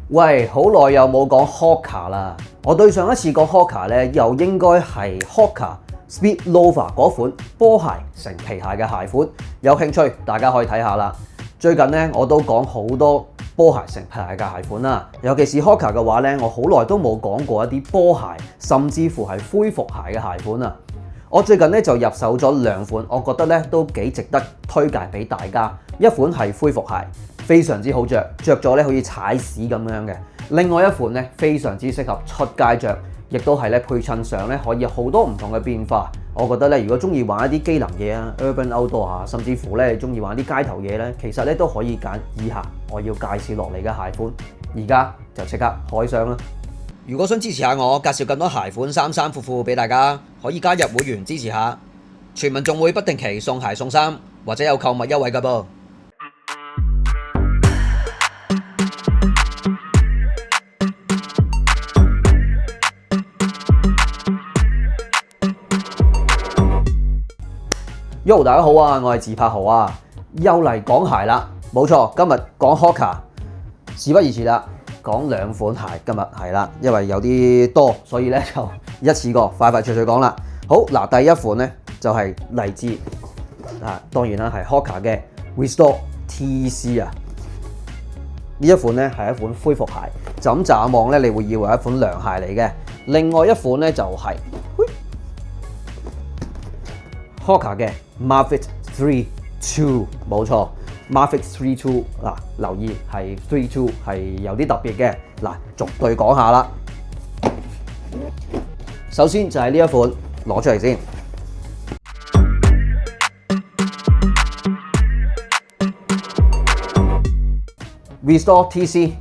喂，好耐又冇講 Hoka 啦。我對上一次講 Hoka 咧，又應該係 Hoka Speed Loafer 嗰款波鞋成皮鞋嘅鞋款。有興趣大家可以睇下啦。最近咧我都講好多波鞋成皮鞋嘅鞋款啦，尤其是 Hoka 嘅話咧，我好耐都冇講過一啲波鞋，甚至乎係恢復鞋嘅鞋款啊。我最近咧就入手咗兩款，我覺得咧都幾值得推介俾大家。一款係恢復鞋，非常之好着，着咗咧好似踩屎咁樣嘅。另外一款咧非常之適合出街着，亦都係咧配襯上咧可以有好多唔同嘅變化。我覺得咧如果中意玩一啲機能嘢啊 ，urban outdoor 啊，甚至乎咧中意玩啲街頭嘢咧，其實咧都可以揀以下我要介紹落嚟嘅鞋款。而家就即刻開箱啦！如果想支持下我，介紹更多鞋款衫褲俾大家，可以加入會員支持下。全民仲會不定期送鞋送衫，或者有購物優惠㗎噃。Yo， 大家好啊，我係自拍豪啊，又嚟講鞋啦。冇錯，今日講 Hoka， 事不宜遲啦。講兩款鞋，今日係啦，因為有啲多，所以咧就一次過快脆講啦。好嗱，第一款咧就係嚟自當然啦係 Hoka 嘅 Restore TC 啊。呢一款咧係一款恢復鞋，就咁乍望咧，你會以為係一款涼鞋嚟嘅。另外一款咧就係 Hoka 嘅 Mavic 32，冇錯。Mavic 32嗱，留意係32係有啲特別嘅嗱，逐對講下啦。首先就係呢一款，攞出嚟先。Restore TC，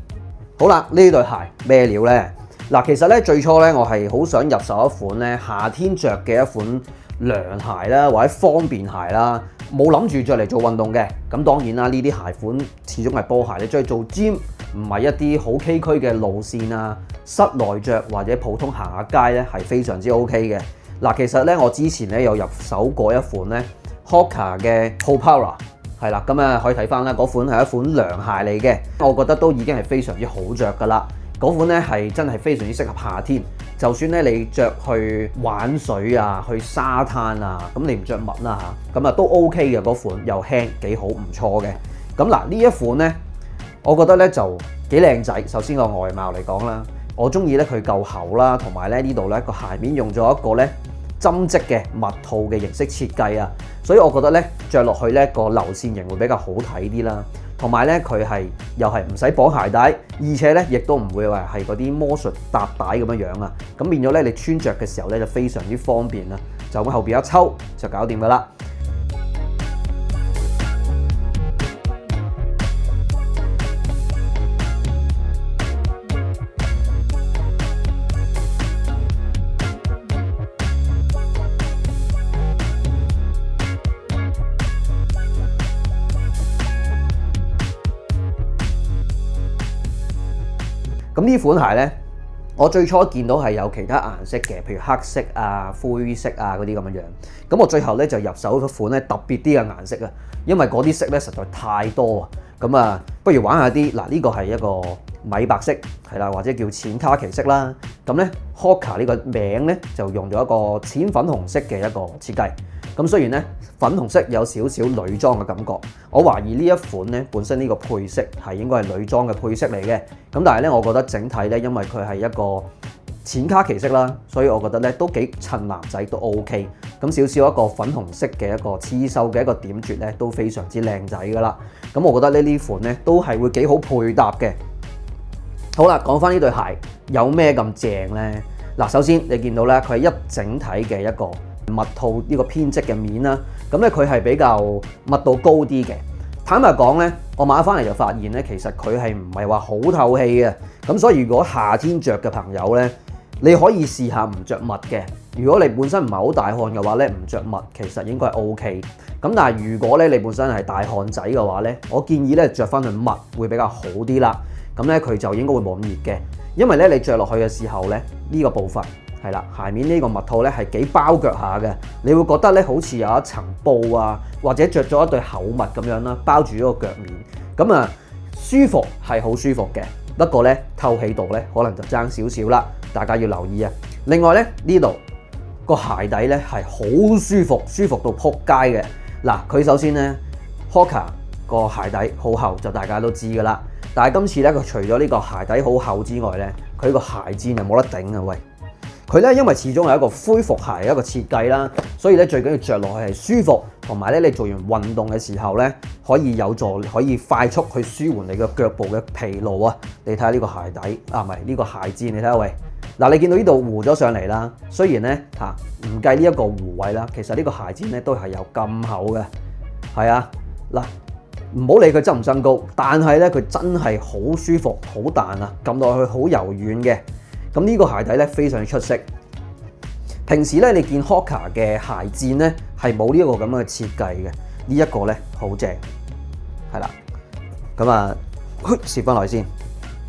好啦，呢對鞋咩料呢？嗱，其實咧最初咧我係好想入手一款咧夏天着嘅一款涼鞋啦，或者方便鞋啦。冇諗住着嚟做運動嘅，咁當然啦，呢啲鞋款始終係波鞋，你着去做 gym 唔係一啲好崎嶇嘅路線啊，室內着或者普通行下街咧係非常之 OK 嘅。嗱，其實咧我之前咧有入手過一款咧 Hoka 嘅 Popara， 係啦，咁啊可以睇翻啦，嗰款係一款涼鞋嚟嘅，我覺得都已經係非常之好着噶啦。嗰款咧係真係非常之適合夏天，就算咧你着去玩水啊、去沙灘啊，咁你唔着襪啦嚇，咁啊都 OK 嘅，嗰款又輕幾好，唔錯嘅。咁嗱呢一款咧，我覺得咧就幾靚仔。首先個外貌嚟講啦，我中意咧佢夠厚啦，同埋咧呢度咧個鞋面用咗一個咧針織嘅襪套嘅形式設計啊，所以我覺得咧着落去咧個流線型會比較好睇啲啦。同埋咧，佢係又係唔使綁鞋帶，而且咧亦都唔會話係嗰啲魔術搭帶咁樣樣啊。咁變咗咧，你穿着嘅時候咧就非常之方便啦。就咁後邊一抽就搞掂噶啦。咁呢款鞋咧，我最初見到係有其他顏色嘅，譬如黑色啊、灰色啊嗰啲咁樣樣。咁我最後咧就入手咗款咧特別啲嘅顏色啊，因為嗰啲色咧實在太多啊。咁啊，不如玩下啲嗱，呢個係一個米白色係啦，或者叫淺卡其色啦。咁咧 Hoka 呢個名咧就用咗一個淺粉紅色嘅一個設計。咁雖然咧粉紅色有少少女裝嘅感覺，我懷疑呢一款咧本身呢個配色係應該係女裝嘅配色嚟嘅。咁但係咧，我覺得整體咧，因為佢係一個淺卡其色啦，所以我覺得咧都幾襯男仔都 OK。咁少少一個粉紅色嘅一個刺繡嘅一個點綴咧，都非常之靚仔噶啦。咁我覺得呢款咧都係會幾好配搭嘅。好啦，講翻呢對鞋有咩咁正咧？嗱，首先你見到咧，佢係一整體嘅一個襪套呢個編織嘅面啦，咁咧佢係比較密度高啲嘅。坦白講咧，我買翻嚟就發現咧，其實佢係唔係話好透氣嘅。咁所以如果夏天着嘅朋友咧，你可以試下唔着襪嘅。如果你本身唔係好大汗嘅話咧，唔着襪其實應該係 OK。咁但係如果咧你本身係大汗仔嘅話咧，我建議咧着翻對襪會比較好啲啦。咁咧佢就應該會冇咁熱嘅，因為咧你着落去嘅時候咧呢個部分。係啦，鞋面呢個襪套咧係幾包腳下嘅，你會覺得咧好似有一層布啊，或者着咗一對厚襪咁樣啦，包住咗個腳面，咁啊舒服係好舒服嘅。不過咧透氣度咧可能就爭少少啦，大家要留意啊。另外咧呢度個鞋底咧係好舒服，舒服到撲街嘅。嗱，佢首先咧 Hoka 個鞋底好厚就大家都知㗎啦，但係今次咧佢除咗呢個鞋底好厚之外咧，佢個鞋墊就冇得頂啊喂！佢咧因為始終係一個恢復鞋一個設計啦，所以咧最緊要着落去係舒服，同埋咧你做完運動嘅時候咧可以有助可以快速去舒緩你嘅腳部嘅疲勞啊！你睇下呢個鞋底啊，唔係呢個鞋墊，你睇下喂。嗱，你見到呢度糊咗上嚟啦，雖然咧唔計呢一個糊位啦，其實呢個鞋墊咧都係有咁厚嘅，係啊，嗱，唔好理佢增唔增高，但係咧佢真係好舒服、好彈啊，撳落去好柔軟嘅。咁呢個鞋底咧非常之出色。平時咧你見 Hoka 嘅鞋墊咧係冇呢一個咁嘅設計嘅，呢一個咧好正，係啦。咁啊，攝翻落去先，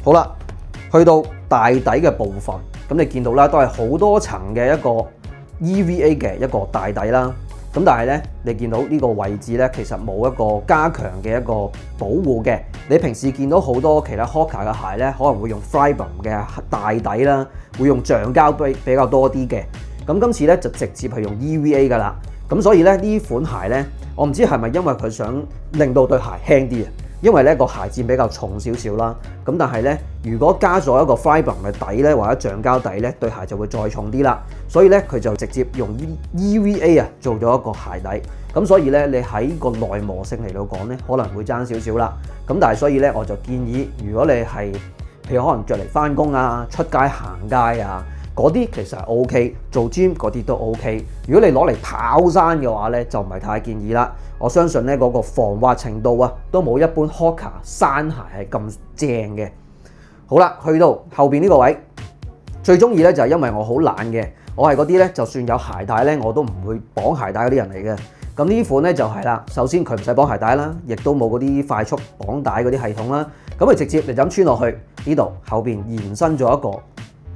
好啦，去到大底嘅部分。咁你見到啦，都係好多層嘅一個 EVA 嘅一個大底啦。咁但係咧，你見到呢個位置咧，其實冇一個加強嘅一個保護嘅。你平時見到好多其他 Hoka 嘅鞋咧，可能會用 Fiber 嘅大底啦，會用橡膠比較多啲嘅。咁今次咧就直接係用 EVA 噶啦。咁所以咧呢款鞋咧，我唔知係咪因為佢想令到對鞋輕啲啊？因為咧個鞋墊比較重少少啦，咁但係咧如果加咗一個 fiber 嘅底咧，或者橡膠底咧，對鞋就會再重啲啦。所以咧佢就直接用 EVA 啊做咗一個鞋底，咁所以咧你喺個耐磨性嚟到講咧，可能會爭少少啦。咁但係所以咧我就建議，如果你係譬如可能着嚟返工啊、出街行街啊嗰啲，其實係 OK， 做 gym 嗰啲都 OK。如果你攞嚟跑山嘅話咧，就唔係太建議啦。我相信咧嗰個防滑程度啊，都冇一般 Hoka 山鞋係咁正嘅。好啦，去到後邊呢個位，最中意咧就係因為我好懶嘅，我係嗰啲咧就算有鞋帶咧，我都唔會綁鞋帶嗰啲人嚟嘅。咁呢款咧就係啦，首先佢唔使綁鞋帶啦，亦都冇嗰啲快速綁帶嗰啲系統啦。咁佢直接你就咁穿落去呢度，後邊延伸咗一個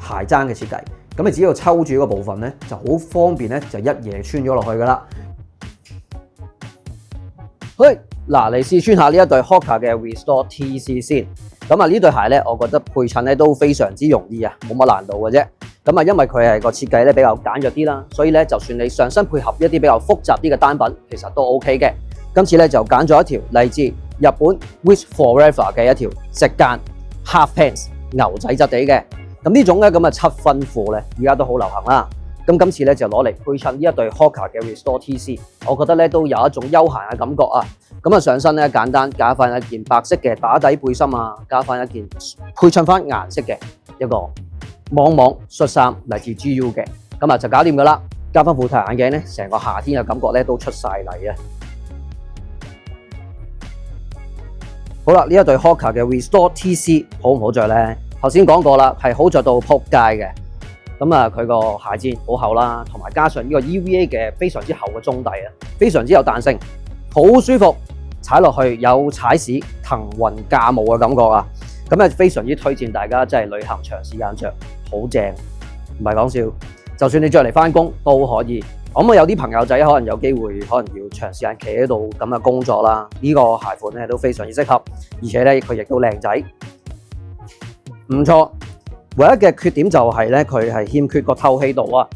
鞋踭嘅設計。咁你只要抽住嗰個部分咧，就好方便咧，就一嘢穿咗落去噶啦。嗱，嚟試穿下呢一對 Hoka 嘅 Restore TC 先。咁啊，呢對鞋咧，我覺得配襯咧都非常之容易啊，冇乜難度嘅啫。咁啊，因為佢係個設計咧比較簡約啲啦，所以咧就算你上身配合一啲比較複雜啲嘅單品，其實都 OK 嘅。今次咧就揀咗一條嚟自日本 Wish Forever 嘅一條直間 Half Pants 牛仔質地嘅。咁呢種咧咁嘅7分褲咧，而家都好流行啦。咁今次咧就攞嚟配襯呢一對 Hoka 嘅 Restore TC， 我覺得咧都有一種休閒嘅感覺啊。咁啊上身咧簡單加翻一件白色嘅打底背心啊，加翻一件配襯翻顏色嘅一個網恤衫嚟自 GU 嘅，咁啊就搞掂噶啦。加翻副太陽眼鏡咧，成個夏天嘅感覺咧都出晒嚟啊！好啦，呢一對 Hoka 嘅 Restore TC 好唔好着咧？頭先講過啦，係好着到撲街嘅。咁啊，佢個鞋墊好厚啦，同埋加上呢個 EVA 嘅非常之厚嘅中底啊，非常之有彈性，好舒服，踩落去有踩屎騰雲駕霧嘅感覺啊！咁啊，非常之推薦大家真係旅行長時間着，好正，唔係講笑。就算你着嚟返工都可以。咁啊，有啲朋友仔可能有機會，可能要長時間企喺度咁嘅工作啦，呢個鞋款咧都非常之適合，而且咧佢亦都靚仔，唔錯。唯一嘅缺點就係咧，佢係欠缺個透氣度啊。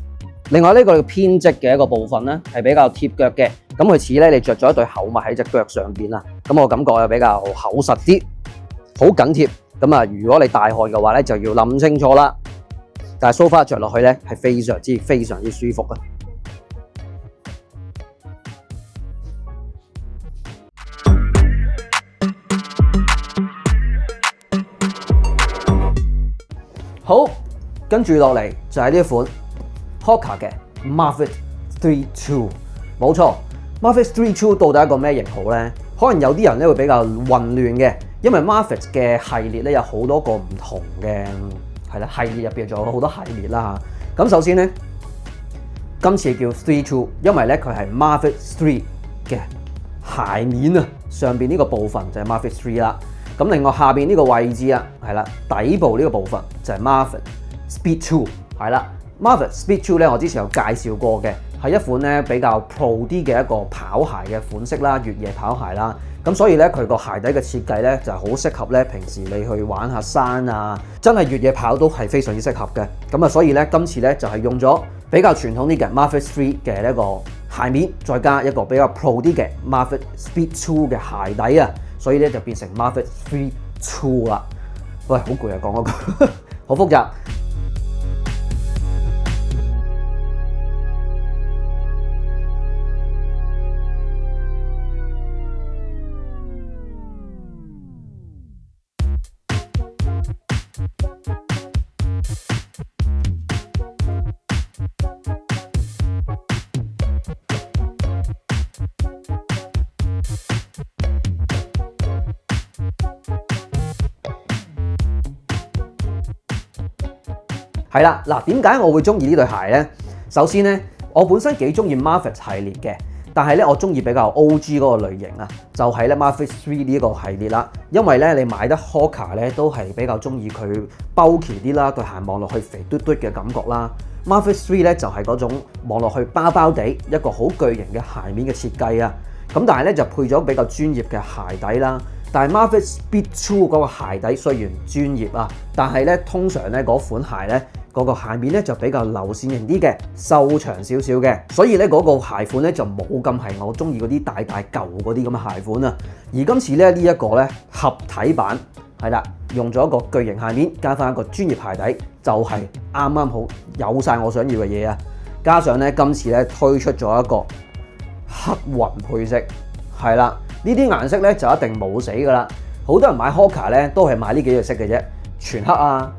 另外呢個偏側嘅一個部分咧，係比較貼腳嘅。咁佢似咧，你着咗一對厚襪喺隻腳上邊啊。咁我感覺又比較厚實啲，好緊貼。咁啊，如果你大汗嘅話咧，就要諗清楚啦。但係 so far 着落去咧，係非常之舒服啊。好，跟住落嚟就係呢一款 Hoka 嘅 Mavic 32，冇錯。Mavic 32到底係一個咩型號咧？可能有啲人咧會比較混亂嘅，因為 Mavic 嘅系列咧有好多個唔同嘅系列，入邊仲有好多系列啦嚇。咁首先咧，今次叫32，因為咧佢係 Mavic 3嘅鞋面啊，上邊呢個部分就係 Mavic 3啦。咁另外下邊呢個位置啊，係啦，底部呢個部分就係 Mavic Speed 2，係啦 Mavic Speed 2咧，我之前有介紹過嘅，係一款咧比較 pro 啲嘅一個跑鞋嘅款式啦，越野跑鞋啦。咁所以咧，佢個鞋底嘅設計咧就係好適合咧平時你去玩下山啊，真係越野跑都係非常之適合嘅。咁啊，所以咧今次咧就係用咗比較傳統啲嘅 Mavic 3嘅一個鞋面，再加一個比較 pro 啲嘅 Mavic Speed 2嘅鞋底啊，所以咧就變成 Mavic Speed 2啦。喂，好攰啊，講嗰個好複雜。係啦，嗱，點解我會中意呢對鞋呢？首先呢，我本身幾中意 Mavic 系列嘅，但係咧我中意比較 OG 嗰個類型啊，就係咧 Mavic 3呢個系列啦。因為咧你買得 Hoka 咧都係比較中意佢 bulky 啲啦，對鞋望落去肥嘟嘟嘅感覺啦。Mavic 3咧就係嗰種望落去包包地一個好巨型嘅鞋面嘅設計啊。咁但係咧就配咗比較專業嘅鞋底啦。但係 Mavic Speed 2嗰個鞋底雖然專業啊，但係咧通常咧嗰款鞋咧嗰個鞋面咧就比較流線型啲嘅，瘦長少少嘅，所以咧嗰個鞋款咧就冇咁係我中意嗰啲大舊嗰啲咁嘅鞋款啊。而今次咧呢一個咧合體版係啦，用咗一個巨型鞋面加翻一個專業鞋底，就係啱啱好有晒我想要嘅嘢啊！加上咧今次咧推出咗一個黑雲配色，係啦。呢啲顏色咧就一定冇死噶啦，好多人買 Hoka 咧都係買呢幾隻色嘅啫，全黑啊、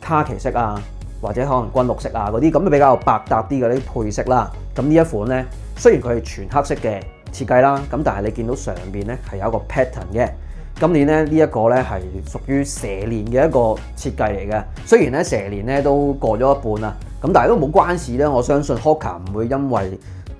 卡其色啊，或者可能軍綠色啊嗰啲咁比較百搭啲嘅啲配色啦。咁呢一款咧雖然佢係全黑色嘅設計啦，咁但係你見到上邊咧係有一個 pattern 嘅。今年咧呢一個咧係屬於蛇年嘅一個設計嚟嘅。雖然咧蛇年咧都過咗一半啦，咁但係都冇關事咧。我相信 Hoka 唔會因為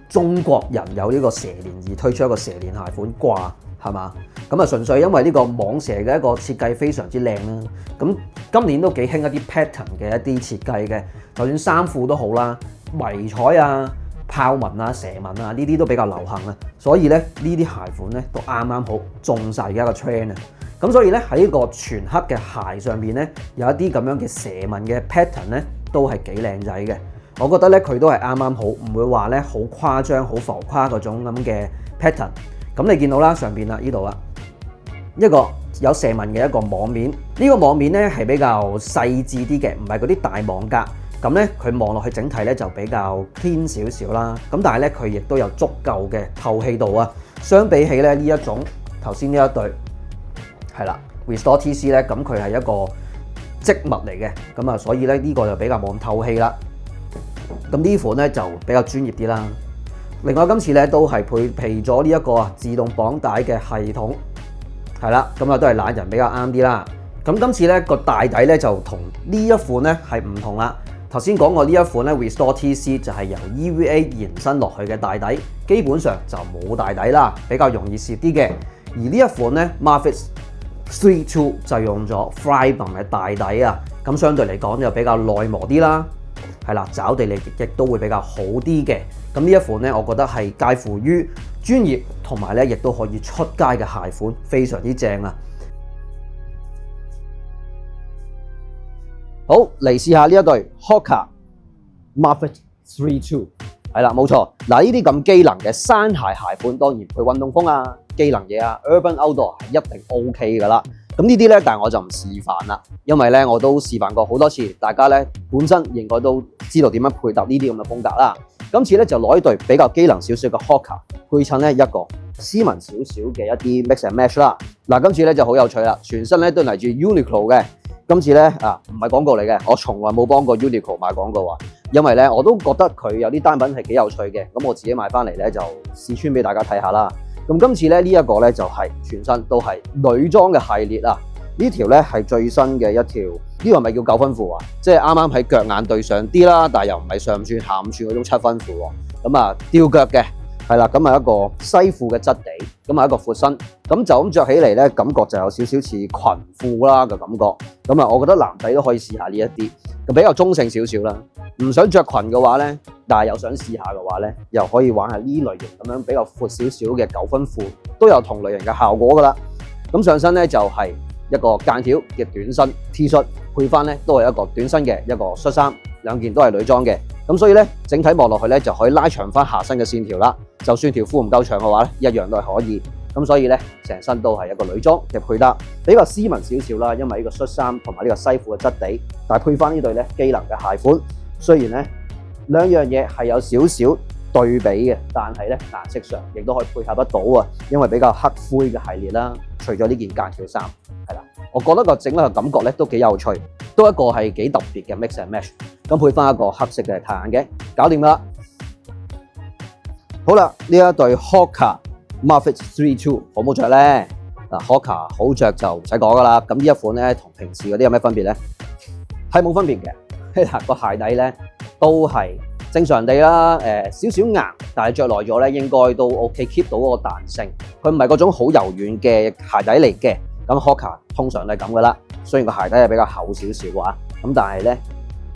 中國人有呢個蛇年而推出一個蛇年鞋款啩，係嘛？咁啊純粹因為呢個蟒蛇嘅一個設計非常之靚啦。咁今年都幾興一啲 pattern 嘅一啲設計嘅，就算衫褲都好啦，迷彩啊、豹紋啊、蛇紋啊呢啲都比較流行啊。所以咧呢啲鞋款咧都啱啱好中晒嘅一個 trend 啊。咁所以咧喺呢個全黑嘅鞋上邊咧有一啲咁樣嘅蛇紋嘅 pattern 咧都係幾靚仔嘅。我覺得咧佢都係啱啱好，唔會話咧好誇張、好浮誇嗰種咁嘅 pattern。咁你見到啦，上邊啦呢度啦，一個有蛇紋嘅一個網面。呢個網面咧係比較細緻啲嘅，唔係嗰啲大網格。咁咧佢望落去整體咧就比較 clean 少少啦。咁但係咧佢亦都有足夠嘅透氣度啊。相比起咧呢一種頭先呢一對係啦 Restore TC 咧，咁佢係一個織物嚟嘅，咁啊所以咧呢個就比較冇咁透氣啦。咁呢款咧就比較專業啲啦。另外今次咧都係配備咗呢一個自動綁帶嘅系統，係啦，咁啊都係懶人比較啱啲啦。咁今次咧個大底咧就同呢一款咧係唔同啦。頭先講過呢一款咧 Restore TC 就係由 EVA 延伸落去嘅大底，基本上就冇大底啦，比較容易攝啲嘅。而呢一款咧 Mavic Speed 2就用咗 Flybond 嘅大底啊，咁相對嚟講就比較耐磨啲啦。係啦，找地力亦都會比較好啲嘅。咁呢一款咧，我覺得係介乎於專業同埋咧，亦都可以出街嘅鞋款，非常之正啊！好，嚟試下呢一對 Hoka Mavic Speed 2，係啦，冇錯。嗱，呢啲咁機能嘅山鞋鞋款，當然配運動風啊、機能嘢啊、Urban Outdoor 係一定 OK 噶啦。咁呢啲咧，但係我就唔示範啦，因為咧我都示範過好多次，大家咧本身應該都知道點樣配搭呢啲咁嘅風格啦。今次咧就攞一對比較機能少少嘅 Hoka 配襯咧一個斯文少少嘅一啲 mix and match 啦。嗱，今次咧就好有趣啦，全身咧都嚟自 Uniqlo 嘅。今次咧唔係廣告嚟嘅，我從來冇幫過 Uniqlo 買廣告啊，因為咧我都覺得佢有啲單品係幾有趣嘅，咁我自己買翻嚟咧就試穿俾大家睇下啦。咁今次咧呢一個咧就係全身都係女裝嘅系列啊！呢條咧係最新嘅一條，呢個係咪叫9分褲啊？即係啱啱喺腳眼對上啲啦，但係又唔係上唔算下唔算嗰種7分褲喎。咁啊吊腳嘅，係啦，咁啊一個西褲嘅質地，咁啊一個闊身，咁就咁着起嚟咧，感覺就有少少似裙褲啦嘅感覺。咁啊，我覺得男仔都可以試下呢一啲。就比較中性少少啦。唔想着裙嘅話咧，但係又想試下嘅話咧，又可以玩下呢類型咁樣比較闊少少嘅9分褲，都有同類型嘅效果噶啦。咁上身咧就係一個間條嘅短身 T 恤，配翻咧都係一個短身嘅一個恤衫，兩件都係女裝嘅。咁所以咧整體望落去咧就可以拉長翻下身嘅線條啦。就算條褲唔夠長嘅話咧，一樣都係可以。咁所以咧成身都係一個女裝嘅配搭，比較斯文少少啦。因為呢個恤衫同埋呢個西褲嘅質地，但係配翻呢對咧機能嘅鞋款。雖然咧兩樣嘢係有少少對比嘅，但係咧顏色上亦都可以配合得到啊。因為比較黑灰嘅系列啦，除咗呢件間條衫係啦，我覺得個整體嘅感覺咧都幾有趣，都一個係幾特別嘅 mix and match。咁配翻一個黑色嘅太陽鏡，搞掂啦。好啦，呢一對 Hoka Mavic 3.2好冇着咧？嗱 Hoka 好着就唔使講噶啦。咁呢一款咧同平時嗰啲有咩分別咧？係冇分別嘅。嗱個鞋底咧都係正常地啦，少少硬，但係着耐咗咧應該都 OK，keep 到嗰個彈性。佢唔係嗰種好柔軟嘅鞋底嚟嘅。咁 Hoka 通常都係咁噶啦。雖然個鞋底係比較厚少少啊，咁但係咧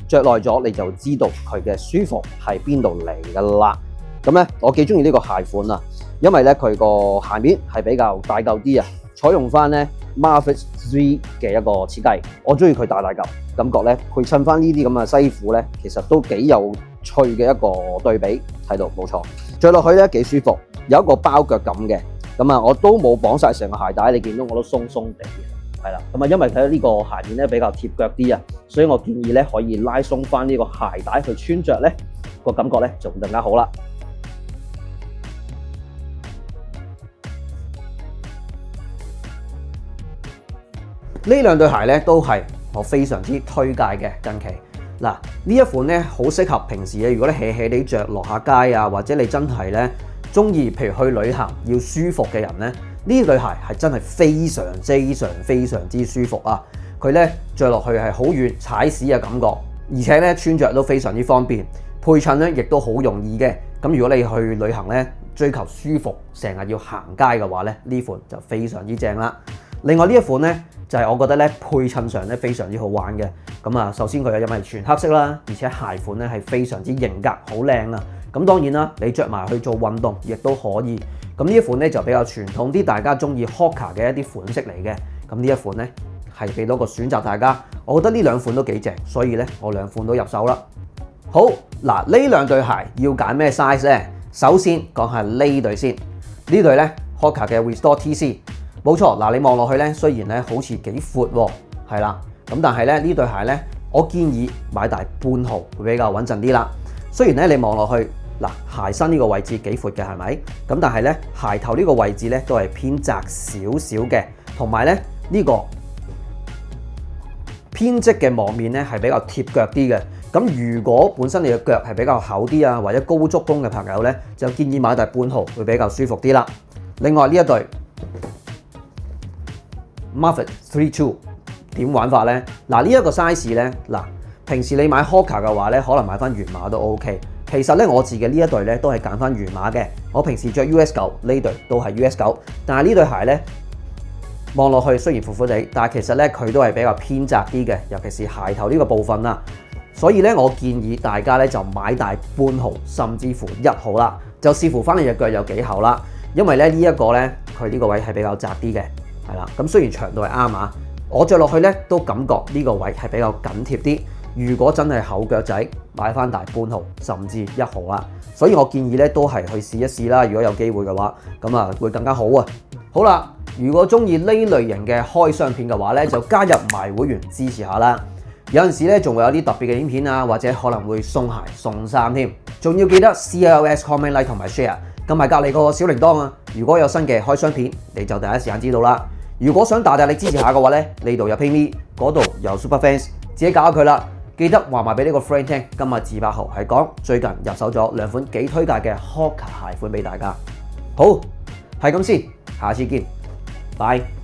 着耐咗你就知道佢嘅舒服係邊度嚟噶啦。咁咧我幾中意呢個鞋款啊，因為咧佢個鞋面係比較大嚿啲啊，採用翻咧 Mavic 3嘅一個設計，我中意佢大嚿，感覺咧配襯翻呢啲咁嘅西褲咧，其實都幾有趣嘅一個對比，睇到冇錯，着落去咧幾舒服，有一個包腳感嘅，咁啊我都冇綁晒成個鞋帶，你見到我都鬆鬆地嘅，係啦，咁啊因為睇到呢個鞋面咧比較貼腳啲啊，所以我建議咧可以拉鬆翻呢個鞋帶去穿着咧，個感覺咧就更加好啦。呢兩對鞋咧都係我非常之推介嘅近期。嗱呢一款咧好適合平時如果你 hea hea 地着落下街啊，或者你真係咧中意譬如去旅行要舒服嘅人咧，呢對鞋係真係非常之舒服啊！佢咧着落去係好軟踩屎嘅感覺，而且咧穿着都非常之方便，配襯咧亦都好容易嘅。咁如果你去旅行咧追求舒服，成日要行街嘅話咧，呢款就非常之正啦。另外呢一款咧就係我覺得咧配襯上咧非常之好玩嘅。咁啊，首先佢因為全黑色啦，而且鞋款咧係非常之型格，好靚啊。咁當然啦，你着埋去做運動亦都可以。咁呢一款咧就比較傳統啲，大家中意 Hoka 嘅一啲款式嚟嘅。咁呢一款咧係俾多個選擇大家，我覺得呢兩款都幾正，所以咧我兩款都入手啦。好嗱，呢兩對鞋要揀咩 size 咧？首先講下呢對先，呢對咧 Hoka 嘅 Restore TC。冇錯，嗱你望落去咧，雖然咧好似幾闊喎，係啦，咁但係咧呢對鞋咧，我建議買大半號會比較穩陣啲啦。雖然咧你望落去，嗱鞋身呢個位置幾闊嘅係咪？咁但係咧鞋頭呢個位置咧都係偏窄少少嘅，同埋咧呢個偏側嘅網面咧係比較貼腳啲嘅。咁如果本身你嘅腳係比較厚啲啊，或者高足弓嘅朋友咧，就建議買大半號會比較舒服啲啦。另外呢一對Mavic 3.2點玩法咧？嗱呢一個 size 咧，嗱平時你買 Hoka 嘅話咧，可能買翻原碼都 OK。其實咧我自己呢一對咧都係揀翻原碼嘅。我平時着 US9 呢對都係 US9，但係呢對鞋咧望落去雖然闊闊地，但係其實咧佢都係比較偏窄啲嘅，尤其是鞋頭呢個部分啦。所以咧我建議大家咧就買大半號甚至乎1號啦，就視乎翻你隻腳有幾厚啦。因為咧呢一個咧佢呢個位係比較窄啲嘅。係啦，咁雖然長度係啱啊，我着落去咧都感覺呢個位係比較緊貼啲。如果真係厚腳仔，買翻大半號甚至1號啦。所以我建議咧都係去試一試啦。如果有機會嘅話，咁啊會更加好啊。好啦，如果中意呢類型嘅開箱片嘅話咧，就加入埋會員支持下啦。有陣時咧仲會有啲特別嘅影片啊，或者可能會送鞋送衫添。仲要記得 CLS comment like 同埋 share， 撳埋隔離個小鈴鐺啊！如果有新嘅開箱片，你就第一時間知道啦。如果想大力支持下嘅話咧，呢度有 PayMe， 嗰度有 Super Fans， 自己搞下佢啦。記得話埋俾呢個 friend 聽，今日自8號係講最近入手咗兩款幾推介嘅 Hoka 鞋款俾大家。好，係咁先，下次見，拜。